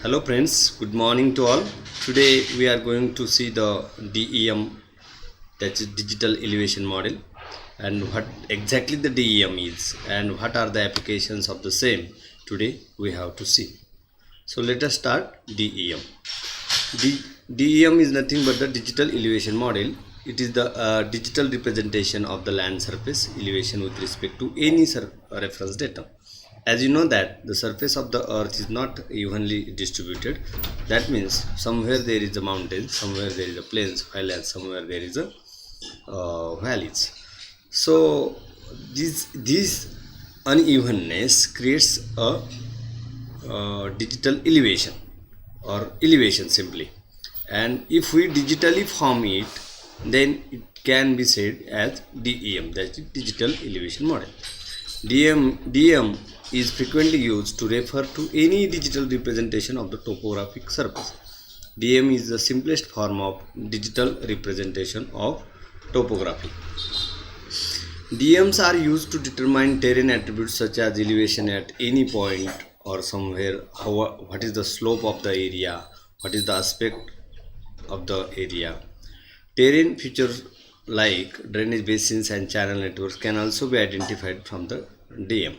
Hello friends, good morning to all. Today we are going to see the DEM, that is digital elevation model, and what exactly the DEM is and what are the applications of the same. Today we have to see. So let us start DEM. DEM is nothing but the digital elevation model. It is the digital representation of the land surface elevation with respect to any reference data. As you know that the surface of the earth is not evenly distributed. That means somewhere there is a mountain, somewhere there is a plains, while somewhere there is a valleys. So this unevenness creates a digital elevation or elevation simply, and if we digitally form it, then it can be said as DEM, that is digital elevation model. DM is frequently used to refer to any digital representation of the topographic surface. DM is the simplest form of digital representation of topography. DMs are used to determine terrain attributes such as elevation at any point or somewhere, what is the slope of the area, what is the aspect of the area. Terrain features like drainage basins and channel networks can also be identified from the DM.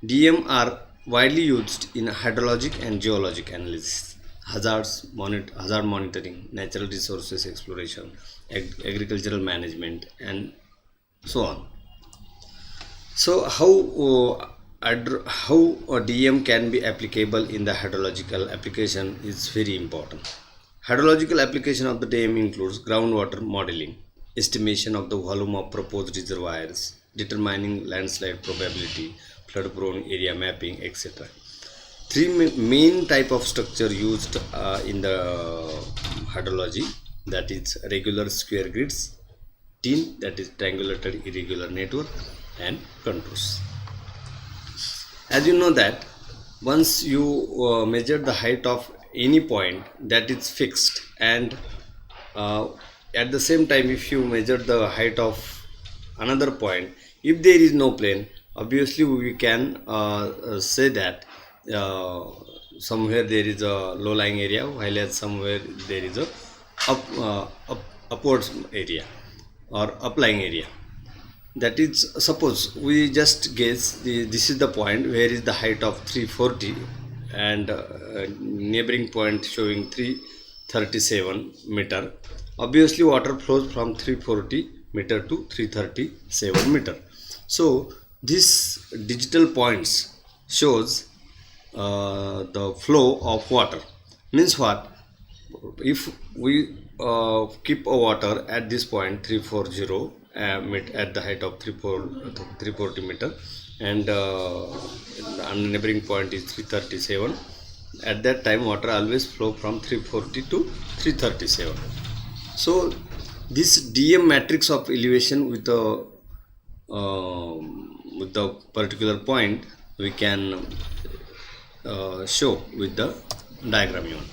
DM are widely used in hydrologic and geologic analysis, hazard monitoring, natural resources exploration, agricultural management, and so on. So how a DM can be applicable in the hydrological application is very important. Hydrological application of the DM includes groundwater modeling, estimation of the volume of proposed reservoirs, determining landslide probability, flood prone area mapping, etc. Three main type of structure used in the hydrology, that is regular square grids, TIN, that is triangulated irregular network, and contours. As you know that once you measure the height of any point, that is fixed, and at the same time if you measure the height of another point, if there is no plane, obviously we can say that somewhere there is a low lying area, while at somewhere there is a upwards area or uplying area. That is, suppose we just guess this is the point where is the height of 340 and neighboring point showing 337 meter. Obviously water flows from 340 meter to 337 meter. So this digital points shows the flow of water. Means what? If we keep a water at this point 340 at the height of 340 meter, and the neighboring point is 337, at that time water always flow from 340 to 337. So this DM matrix of elevation with the particular point we can show with the diagram even.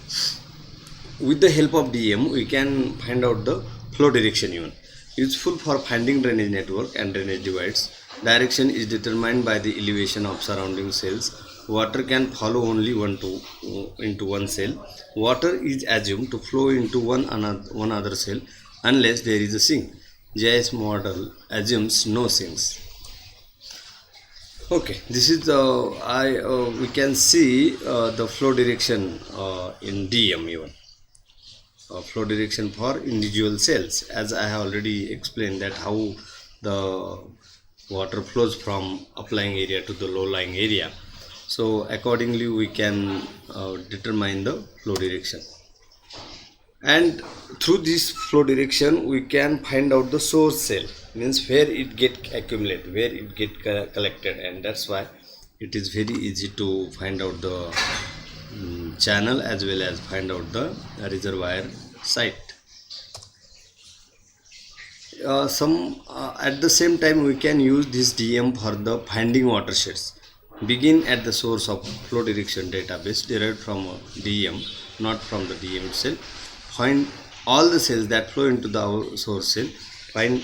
With the help of DM we can find out the flow direction even. Useful for finding drainage network and drainage divides. Direction is determined by the elevation of surrounding cells. Water can follow only into one cell. Water is assumed to flow into one other cell unless there is a sink. GIS model assumes no sinks. Okay, this is the we can see the flow direction in DM even. Flow direction for individual cells, as I have already explained that how the water flows from uplying area to the low lying area. So accordingly we can determine the flow direction, and through this flow direction we can find out the source cell, means where it get accumulated, where it get collected, and that's why it is very easy to find out the channel as well as find out the reservoir site. At the same time we can use this DM for the finding watersheds. Begin at the source of flow direction database derived from DM, not from the DM itself. Find all the cells that flow into the source cell. Find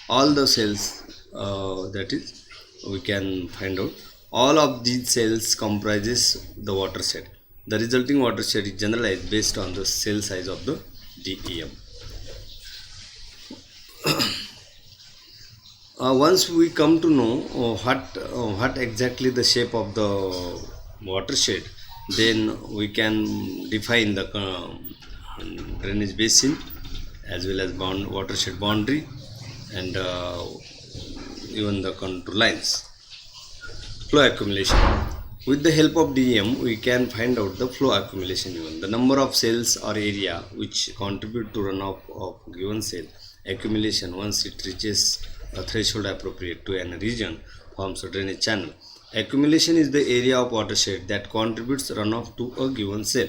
all the cells, that is we can find out all of these cells comprises the watershed. The resulting watershed is generalized based on the cell size of the DEM. Once we come to know what exactly the shape of the watershed, then we can define the drainage basin as well as watershed boundary and even the contour lines. Flow accumulation. With the help of DEM, we can find out the flow accumulation even. The number of cells or area which contribute to runoff of given cell. Accumulation, once it reaches a threshold appropriate to an region, forms a drainage channel. Accumulation is the area of watershed that contributes runoff to a given cell.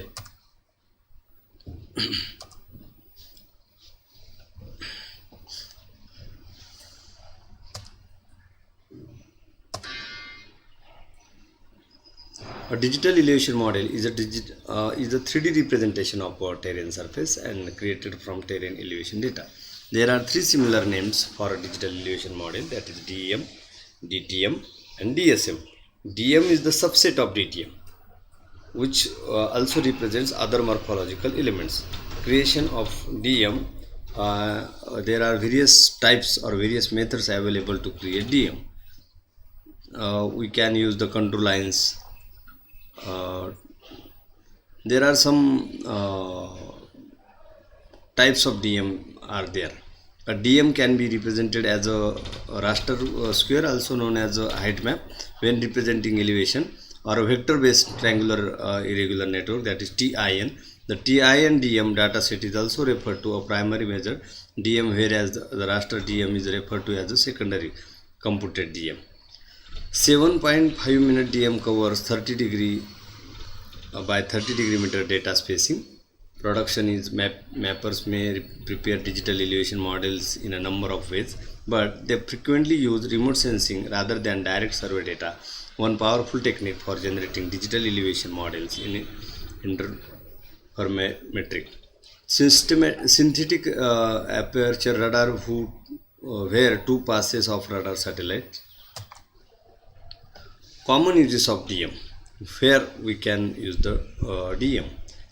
A digital elevation model is a 3D representation of a terrain surface and created from terrain elevation data. There are three similar names for a digital elevation model, that is DEM, DTM and DSM. DEM is the subset of DTM, which also represents other morphological elements. Creation of DEM, there are various types or various methods available to create DEM. We can use the contour lines. There are some types of DEM are there. A DEM can be represented as a raster square, also known as a height map, when representing elevation, or a vector-based triangular irregular network, that is TIN. The TIN DEM dataset is also referred to a primary measure DEM, whereas the raster DEM is referred to as a secondary computed DEM. 7.5 minute DEM covers 30 degree by 30 degree meter data spacing. Production is mappers may prepare digital elevation models in a number of ways, but they frequently use remote sensing rather than direct survey data. One powerful technique for generating digital elevation models in interferometric synthetic aperture radar, where two passes of radar satellites. Common uses of DEM, where we can use the DEM: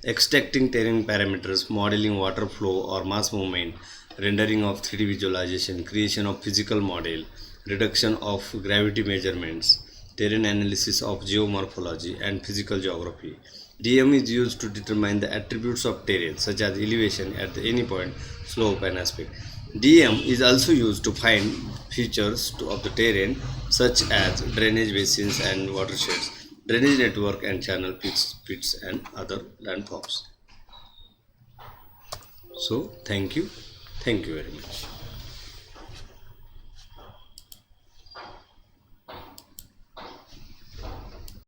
extracting terrain parameters, modeling water flow or mass movement, rendering of 3D visualization, creation of physical model, reduction of gravity measurements, terrain analysis of geomorphology and physical geography. DEM is used to determine the attributes of terrain such as elevation at any point, slope and aspect. DEM is also used to find features of the terrain such as drainage basins and watersheds, drainage network and channel pits and other landforms. So thank you very much.